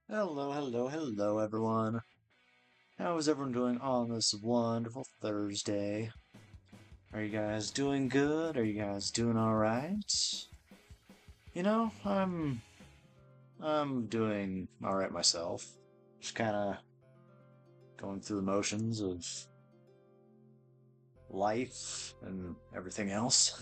Hello, hello, hello, everyone. How is everyone doing on this wonderful Thursday? Are you guys doing good? Are you guys doing all right? You know, I'm doing all right myself. Just kind of going through the motions of life and everything else.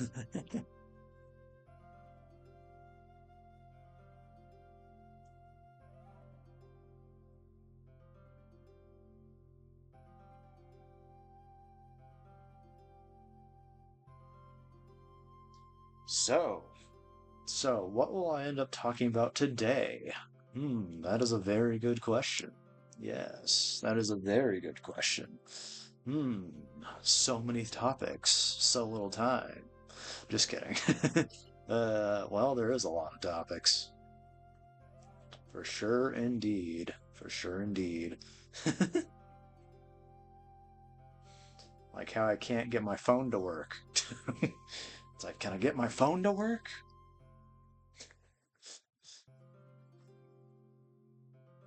So, what will I end up talking about today? That is a very good question. Yes, that is a very good question. Hmm, so many topics, so little time. Just kidding. Well, there is a lot of topics. For sure indeed. For sure indeed. Like how I can't get my phone to work. It's like, can I get my phone to work?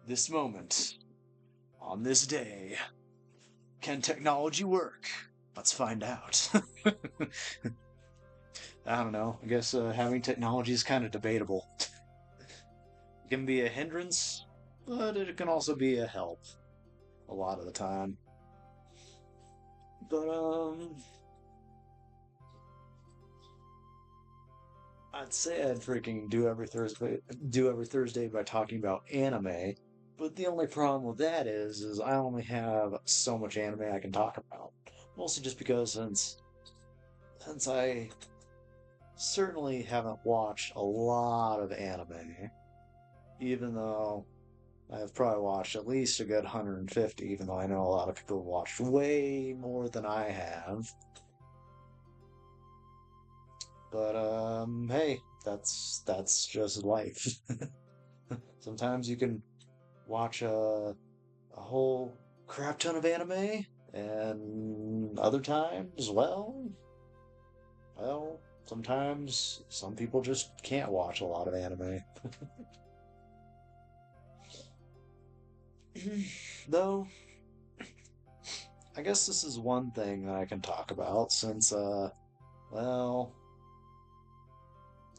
This moment, on this day, can technology work? Let's find out. I don't know. I guess having technology is kind of debatable. It can be a hindrance, but it can also be a help a lot of the time. But I'd say I'd freaking do every Thursday by talking about anime. But the only problem with that is I only have so much anime I can talk about. Mostly just because since I certainly haven't watched a lot of anime, even though I've probably watched at least a good 150, even though I know a lot of people have watched way more than I have. But hey, that's just life. Sometimes you can watch a whole crap ton of anime, and other times, sometimes some people just can't watch a lot of anime. Though, I guess this is one thing that I can talk about since, well,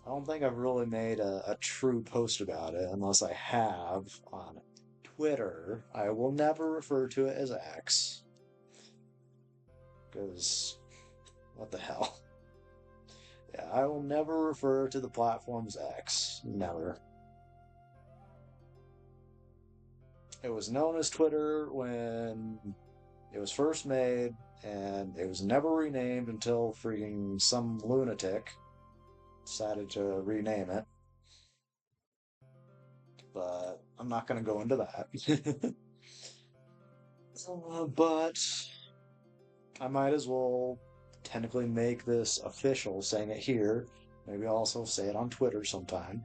I don't think I've really made a true post about it unless I have on Twitter. I will never refer to it as X because what the hell? Yeah, I will never refer to the platform as X. Never. It was known as Twitter when it was first made, and it was never renamed until freaking some lunatic decided to rename it. But I'm not going to go into that. But I might as well technically make this official, saying it here. Maybe I'll also say it on Twitter sometime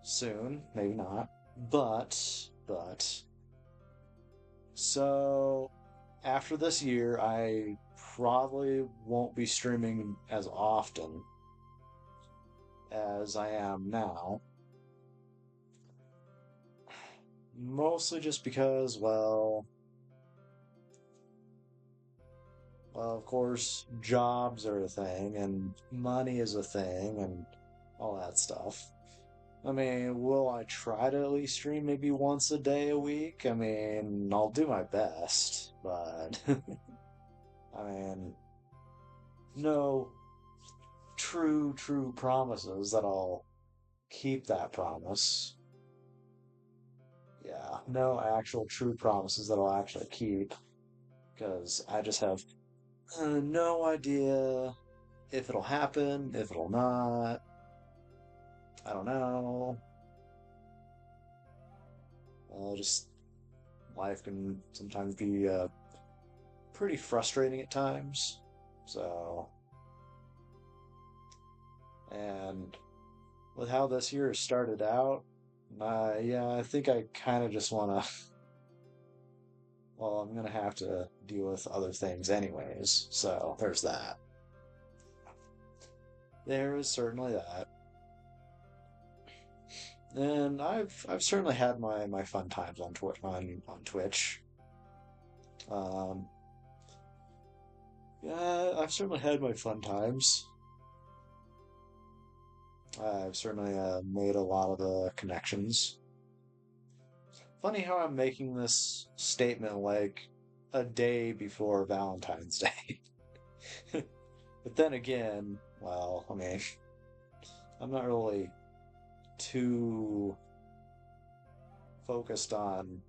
soon. Maybe not. But, so after this year, I probably won't be streaming as often as I am now. Mostly just because, of course, jobs are a thing, and money is a thing, and all that stuff. I mean, will I try to at least stream maybe once a day a week? I mean, I'll do my best, but I mean, no true promises that I'll keep that promise. Yeah, no actual true promises that I'll actually keep, because I just have no idea if it'll happen, if it'll not. I don't know. Just life can sometimes be pretty frustrating at times. So, and with how this year started out, yeah, I think I kind of just want to. Well, I'm gonna have to deal with other things anyways. So there's that. There is certainly that. And I've certainly had my fun times on Twitch. Um, yeah, I've certainly had my fun times. I've certainly made a lot of connections. Funny how I'm making this statement like a day before Valentine's Day. But then again, well, I mean, I'm not really too focused on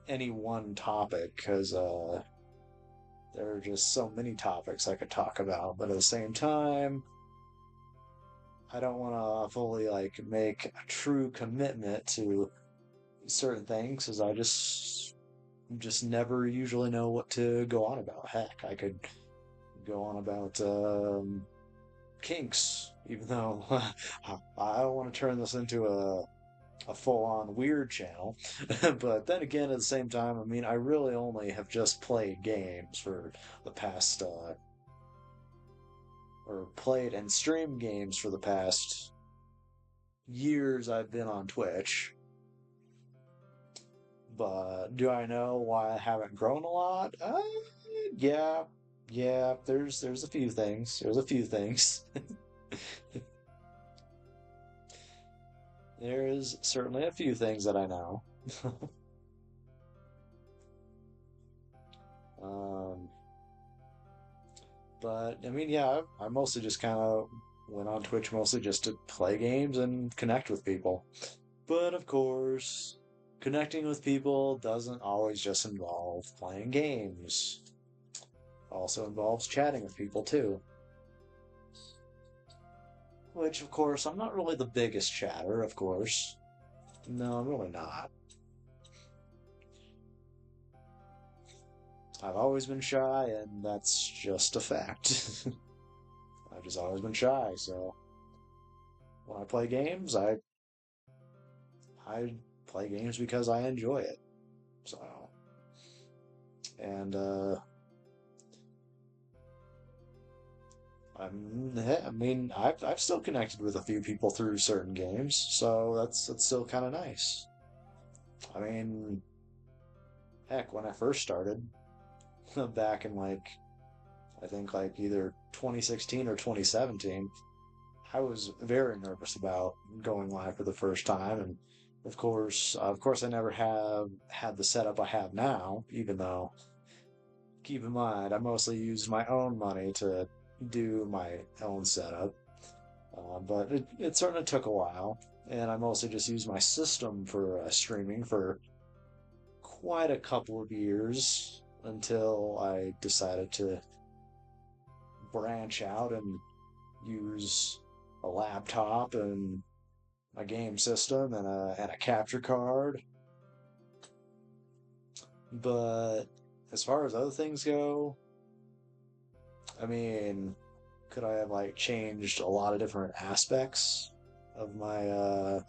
any one topic because there are just so many topics I could talk about. But at the same time, I don't want to fully like make a true commitment to certain things because I just never usually know what to go on about. Heck, I could go on about kinks, even though I don't want to turn this into a full-on weird channel. But then again, at the same time, I mean, I really only have just played games for the past, or played and streamed games for the past years I've been on Twitch. But do I know why I haven't grown a lot? Yeah, yeah. There's a few things. There's a few things. There's certainly a few things that I know. Um, but I mean, yeah, I mostly just kind of went on Twitch mostly just to play games and connect with people. But of course, connecting with people doesn't always just involve playing games. Also involves chatting with people too. Which, of course, I'm not really the biggest chatter, of course. No, I'm really not. I've always been shy, and that's just a fact. I've just always been shy, so when I play games, I play games because I enjoy it. So, and I mean, I've still connected with a few people through certain games, so that's still kind of nice. I mean, heck, when I first started, back in like I think like either 2016 or 2017, I was very nervous about going live for the first time, and of course, I never have had the setup I have now. Even though, keep in mind, I mostly used my own money to do my own setup, but it certainly took a while, and I mostly just used my system for streaming for quite a couple of years until I decided to branch out and use a laptop and a game system and a capture card. But as far as other things go, I mean, could I have like changed a lot of different aspects of my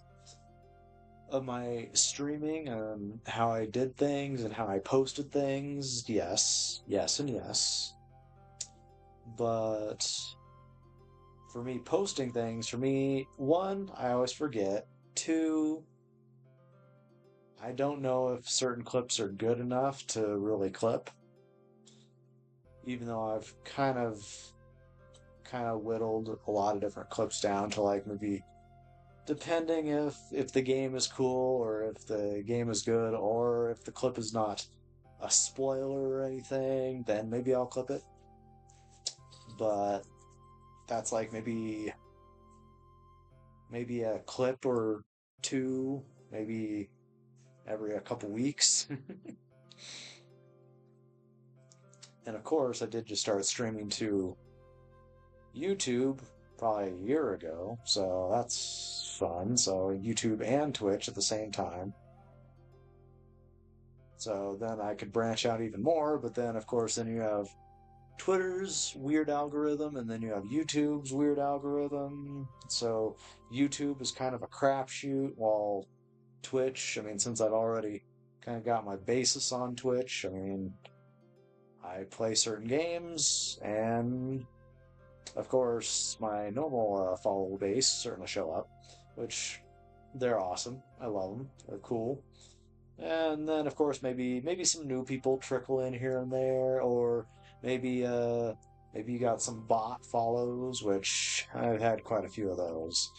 streaming and how I did things and how I posted things? Yes, yes, and yes. But for me, posting things, for me, one, I always forget. Two, I don't know if certain clips are good enough to really clip, even though I've kind of whittled a lot of different clips down to like maybe depending if the game is cool or if the game is good or if the clip is not a spoiler or anything, then maybe I'll clip it. But that's like maybe a clip or two, maybe every a couple weeks. And of course, I did just start streaming to YouTube probably a year ago, so that's fun. So YouTube and Twitch at the same time. So then I could branch out even more, but then of course then you have Twitter's weird algorithm and then you have YouTube's weird algorithm. So YouTube is kind of a crapshoot while Twitch, I mean, since I've already kind of got my basis on Twitch, I mean, I play certain games and of course, my normal follow base certainly show up, which They're awesome. I love them. They're cool. And then, of course, maybe some new people trickle in here and there, or maybe maybe you got some bot follows, which I've had quite a few of those.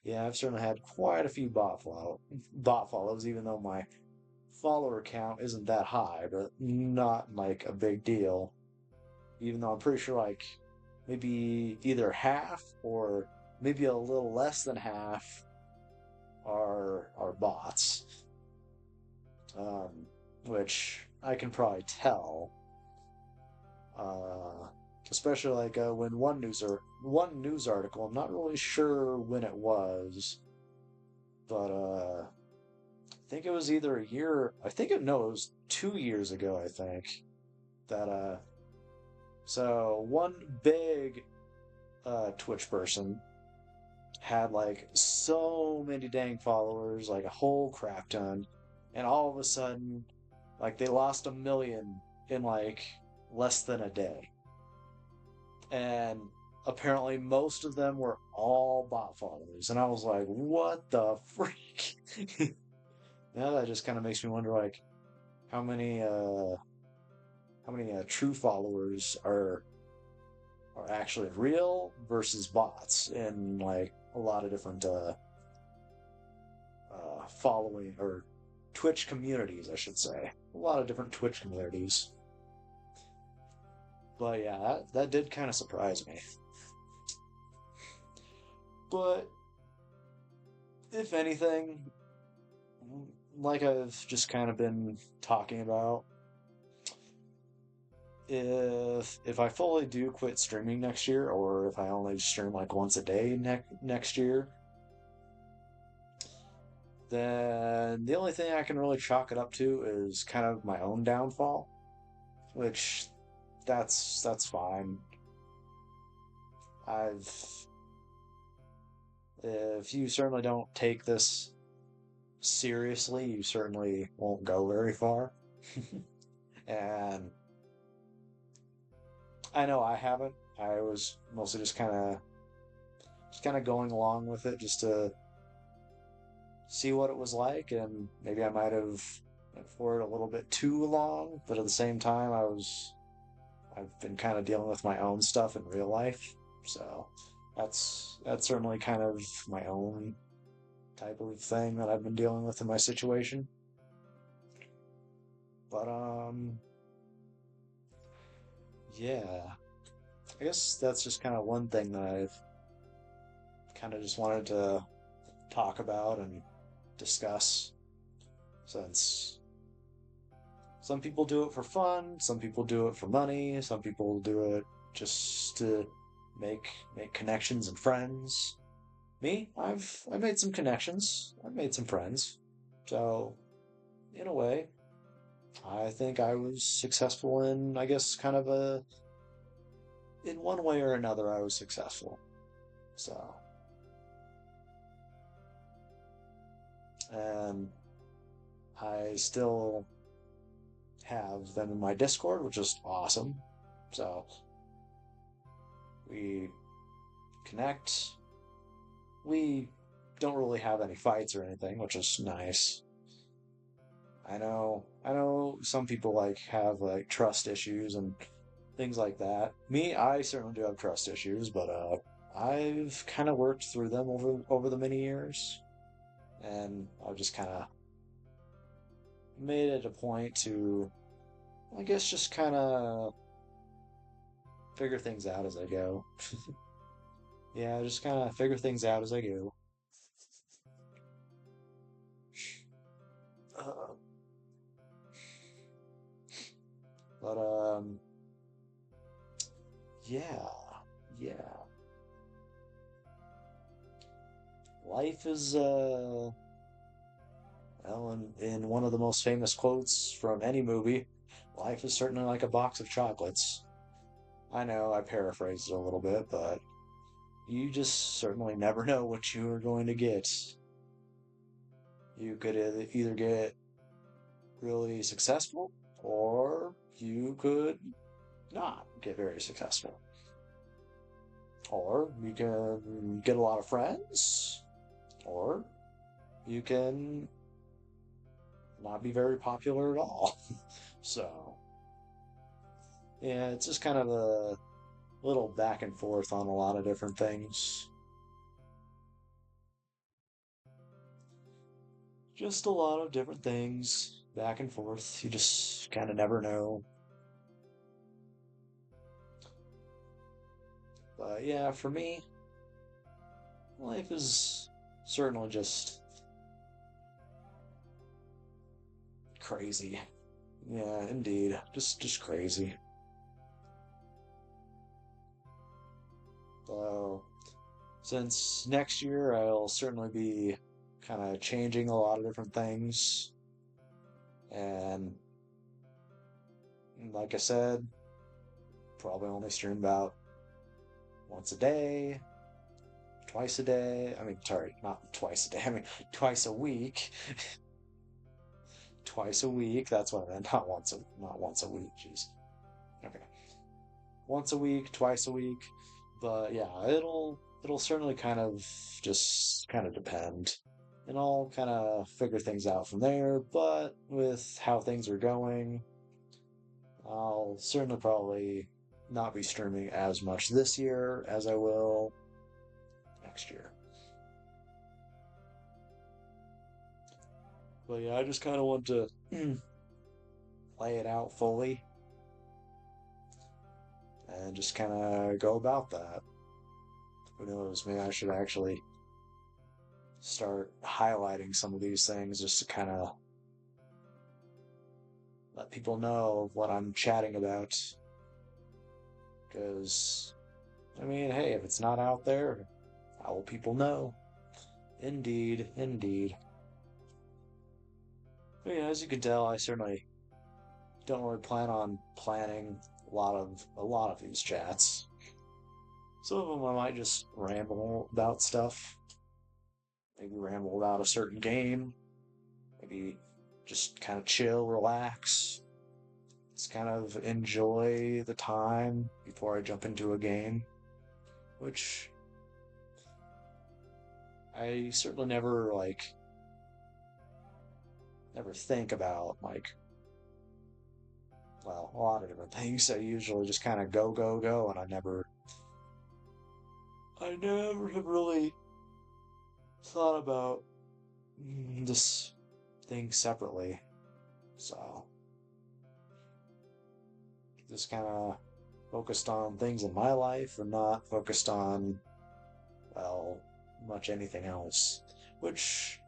Yeah, I've certainly had quite a few bot follows, even though my follower count isn't that high, but not like a big deal. Even though I'm pretty sure like maybe either half or maybe a little less than half are bots, um, which I can probably tell, uh, especially like when one news article. I'm not really sure when it was, but I think it was either a year. I think it no, it was 2 years ago. I think that so one big Twitch person had like so many dang followers, like a whole crap ton, and all of a sudden, like they lost 1 million in like less than a day. And apparently most of them were all bot followers. And I was like, what the freak? Now that just kind of makes me wonder like how many uh how many true followers are actually real versus bots in like a lot of different following or Twitch communities, I should say. A lot of different Twitch communities. But yeah, that did kind of surprise me. But if anything, like I've just kind of been talking about, if I fully do quit streaming next year, or if I only stream like once a day next year, then the only thing I can really chalk it up to is kind of my own downfall, which that's fine. I've If you certainly don't take this seriously, you certainly won't go very far. And I know I haven't. I was mostly just kind of going along with it just to see what it was like, and maybe I might have went for it a little bit too long, but at the same time, I've been kind of dealing with my own stuff in real life, so that's certainly kind of my own type of thing that I've been dealing with in my situation. But yeah, I guess that's just kind of one thing that I've kind of just wanted to talk about and discuss, since some people do it for fun, some people do it for money, some people do it just to make connections and friends. Me, I've made some connections. I've made some friends. So, in a way, I think I was successful in, I guess, kind of in one way or another, I was successful. So, and I still have them in my Discord, which is awesome. So, we connect. We don't really have any fights or anything, which is nice. I know some people like have like trust issues and things like that. Me, I certainly do have trust issues, but I've kind of worked through them over the many years, and I've just kind of made it a point to, I guess, just kind of figure things out as I go. Yeah, just kind of figure things out as I go. Uh, but yeah, yeah. Life is well, in one of the most famous quotes from any movie, life is certainly like a box of chocolates. I know I paraphrased it a little bit, but you just certainly never know what you are going to get. You could either get really successful, or you could not get very successful. Or you can get a lot of friends, Or you can not be very popular at all. So, yeah, it's just kind of a little back and forth on a lot of different things. Just a lot of different things, back and forth. You just kind of never know. But yeah, for me, life is certainly just crazy. Yeah, indeed. Just crazy. So, since next year I'll certainly be kind of changing a lot of different things. And like I said, probably only stream about once a day, twice a day. I mean, sorry, not twice a day. I mean, twice a week. Twice a week. That's what I meant. Not once a week. Jeez. Okay. Once a week, twice a week. But yeah, it'll certainly kind of just kind of depend. And I'll kind of figure things out from there, but with how things are going, I'll certainly probably not be streaming as much this year as I will next year. But yeah, I just kind of want to play it out fully and just kind of go about that. Who knows? Maybe I should actually start highlighting some of these things just to kind of let people know what I'm chatting about. Because, I mean, hey, if it's not out there, how will people know? Indeed, indeed. But yeah, as you can tell, I certainly don't really plan on planning a lot of these chats. Some of them I might just ramble about stuff. Maybe ramble about a certain game. Maybe just kind of chill, relax. Just kind of enjoy the time before I jump into a game. Which I certainly never think about, like, well, a lot of different things. I usually just kind of go, go, go, and I never have really thought about this thing separately. So, just kind of focused on things in my life and not focused on, well, much anything else. Which,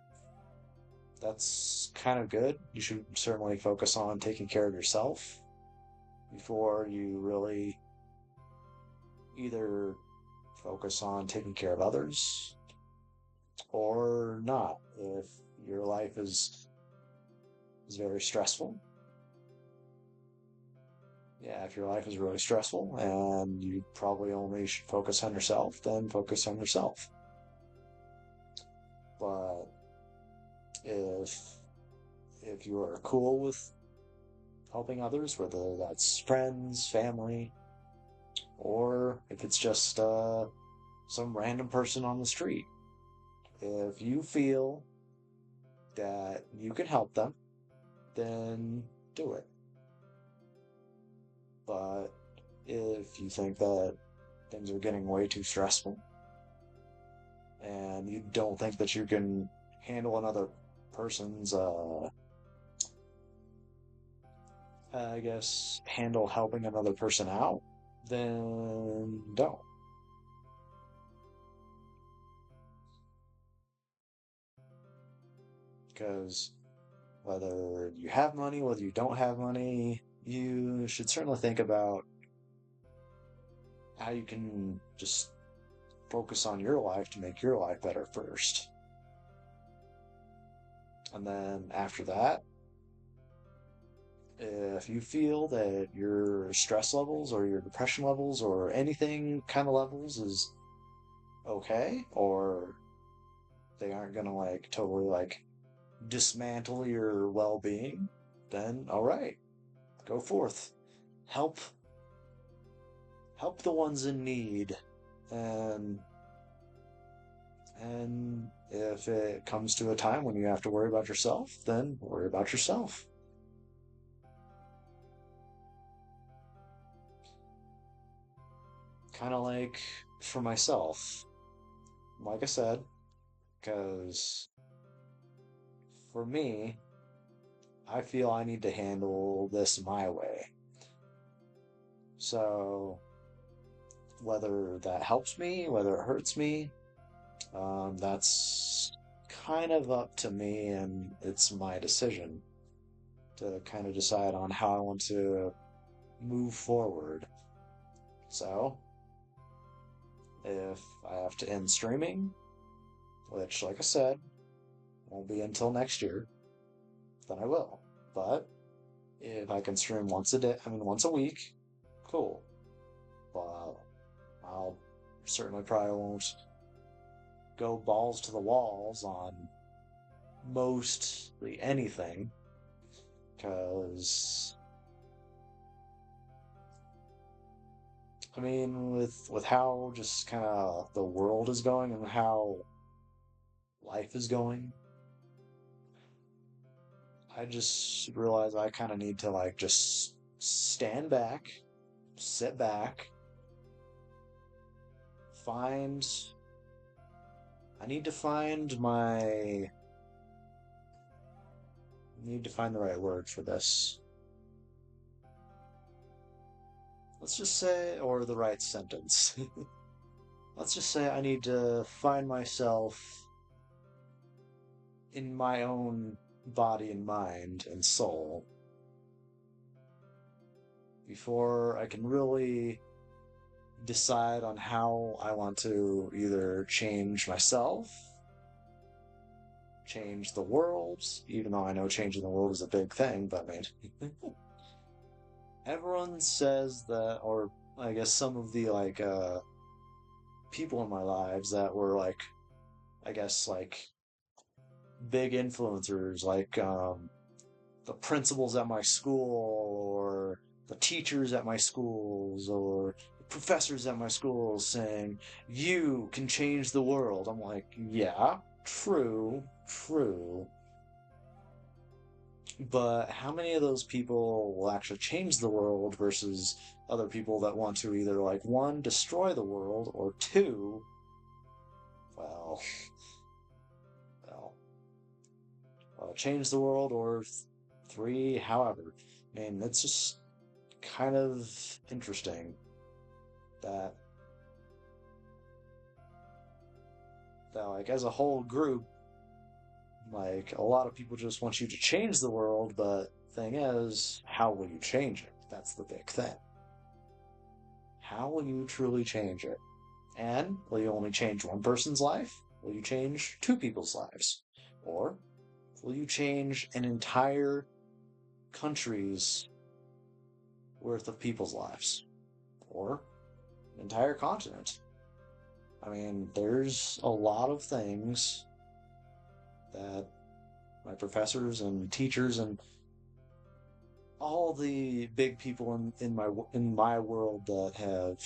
that's kind of good. You should certainly focus on taking care of yourself before you really either focus on taking care of others or not. If your life is very stressful, yeah, if your life is really stressful and you probably only should focus on yourself, then focus on yourself. But if if you are cool with helping others, whether that's friends, family, or if it's just some random person on the street, if you feel that you can help them, then do it. But if you think that things are getting way too stressful and you don't think that you can handle another person's, I guess, handle helping another person out, then don't. Because whether you have money, whether you don't have money, you should certainly think about how you can just focus on your life to make your life better first. And then after that, if you feel that your stress levels or your depression levels or anything kind of levels is okay, or they aren't gonna like totally like dismantle your well-being, then all right, go forth. Help help the ones in need and and If it comes to a time when you have to worry about yourself, then worry about yourself. Kind of like for myself, like I said, because for me, I feel I need to handle this my way. So whether that helps me, whether it hurts me, that's kind of up to me, and it's my decision to kind of decide on how I want to move forward. So if I have to end streaming, which, like I said, won't be until next year, then I will. But if I can stream once a day, I mean, once a week, cool. But I'll certainly probably won't go balls to the walls on mostly anything, because I mean, with how just kind of the world is going and how life is going, I just realize I kind of need to like just stand back, sit back, find. I need to find my. I need to find the right word for this. Let's just say, or the right sentence. Let's just say I need to find myself in my own body and mind and soul before I can really decide on how I want to either change myself, change the world, even though I know changing the world is a big thing, but I mean, everyone says that, or I guess some of the people in my lives that were like, I guess like big influencers, like the principals at my school, or the teachers at my schools, or the professors at my schools saying, you can change the world. I'm like, yeah, true, true. But how many of those people will actually change the world versus other people that want to either, like, one, destroy the world, or two, well, well, change the world, or three, however. I mean, it's just kind of interesting that like as a whole group, like a lot of people just want you to change the world, but thing is, how will you change it? That's the big thing. How will you truly change it? And will you only change one person's life? Will you change two people's lives? Or will you change an entire country's worth of people's lives? Or an entire continent? I mean, there's a lot of things that my professors and teachers and all the big people in my world that have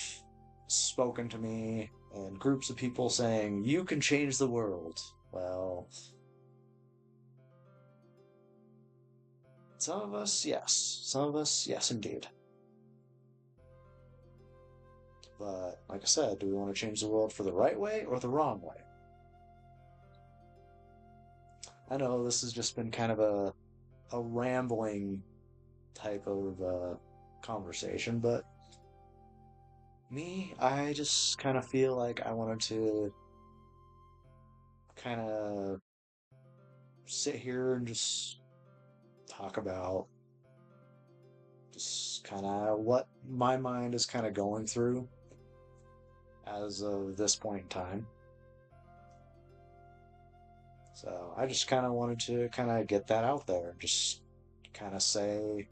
spoken to me, and groups of people saying you can change the world. Well, some of us, yes. Some of us, yes, indeed. But like I said, do we want to change the world for the right way or the wrong way? I know this has just been kind of a rambling type of conversation, but me, I just kind of feel like I wanted to kind of sit here and just talk about just kind of what my mind is kind of going through as of this point in time. So I just kind of wanted to kind of get that out there, just kind of say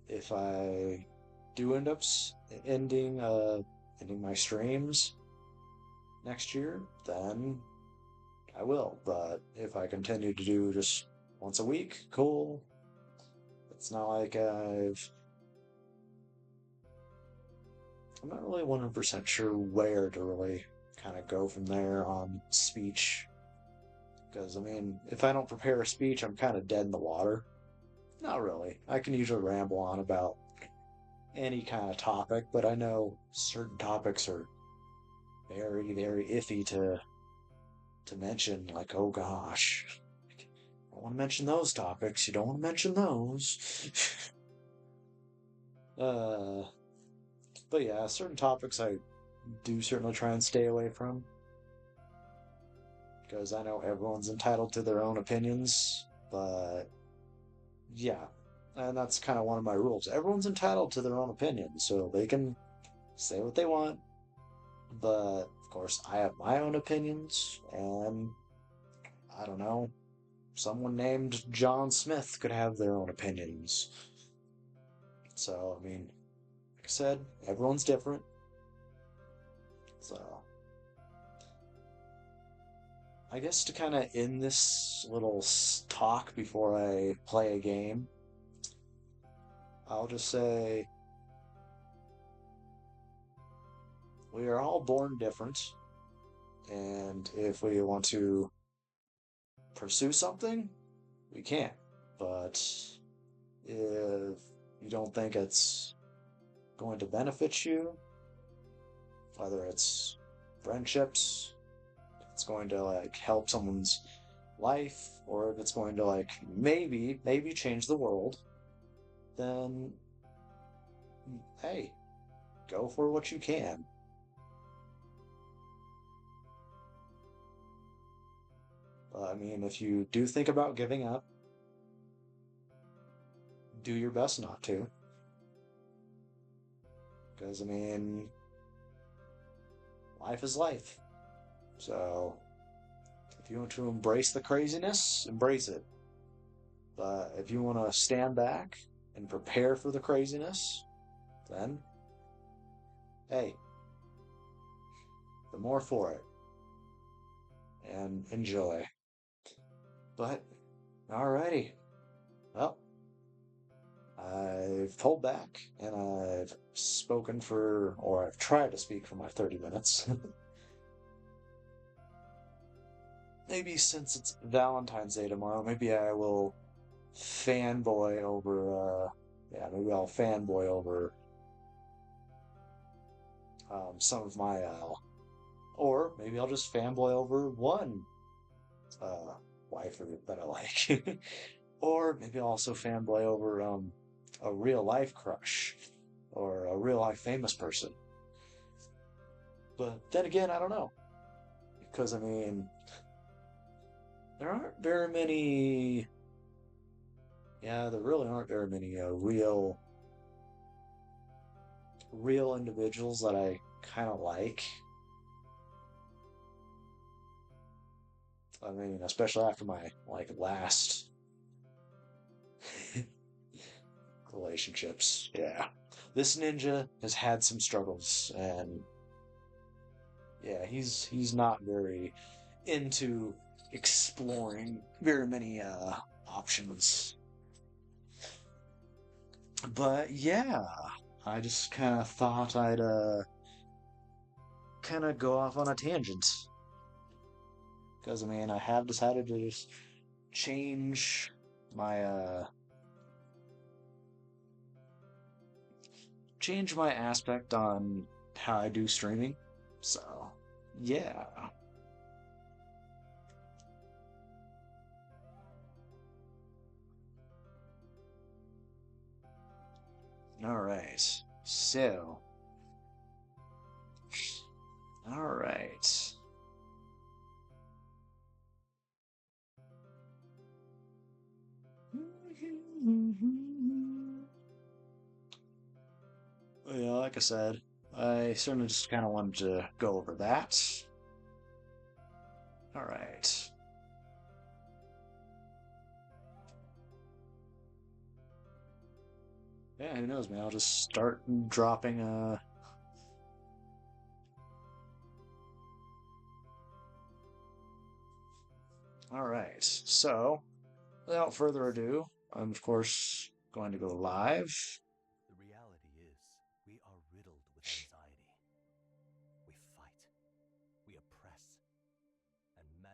if I do end up ending my streams next year, then I will. But if I continue to do just once a week, cool. It's not like I'm not really 100% sure where to really kind of go from there on speech. Because, I mean, if I don't prepare a speech, I'm kind of dead in the water. Not really. I can usually ramble on about any kind of topic, but I know certain topics are very, very iffy to mention. Like, oh gosh, I don't want to mention those topics. You don't want to mention those. uh, but yeah, certain topics I do certainly try and stay away from because I know everyone's entitled to their own opinions. But yeah, and that's kind of one of my rules. Everyone's entitled to their own opinion, so they can say what they want. But of course, I have my own opinions, and I don't know, someone named John Smith could have their own opinions. So, I mean, like I said, everyone's different. So, I guess to kind of end this little talk before I play a game, I'll just say we are all born different. And if we want to pursue something, we can. But if you don't think it's going to benefit you, whether it's friendships, if it's going to like help someone's life, or if it's going to like maybe change the world, then hey, go for what you can. But I mean, if you do think about giving up, do your best not to. Because I mean, life is life. So if you want to embrace the craziness, embrace it. But if you want to stand back and prepare for the craziness, then hey, the more for it. And enjoy. But alrighty. Well, I've pulled back and I've spoken for, or I've tried to speak for my 30 minutes. Maybe since it's Valentine's Day tomorrow, maybe I will fanboy over, yeah, maybe I'll fanboy over some of my, or maybe I'll just fanboy over one wife that I like. Or maybe I'll also fanboy over a real life crush or a real life famous person. But then again, I don't know. Because, I mean, there aren't very many. Yeah, there really aren't very many real individuals that I kind of like. I mean, especially after my like last relationships. Yeah. This ninja has had some struggles and yeah, he's not very into exploring very many options. But yeah, I just kind of thought I'd kind of go off on a tangent because I mean, I have decided to just change my aspect on how I do streaming. So, yeah. All right. So, all right. Yeah, like I said, I certainly just kind of wanted to go over that. All right. Yeah, who knows, man? I'll just start dropping All right. So, without further ado, I'm of course going to go live.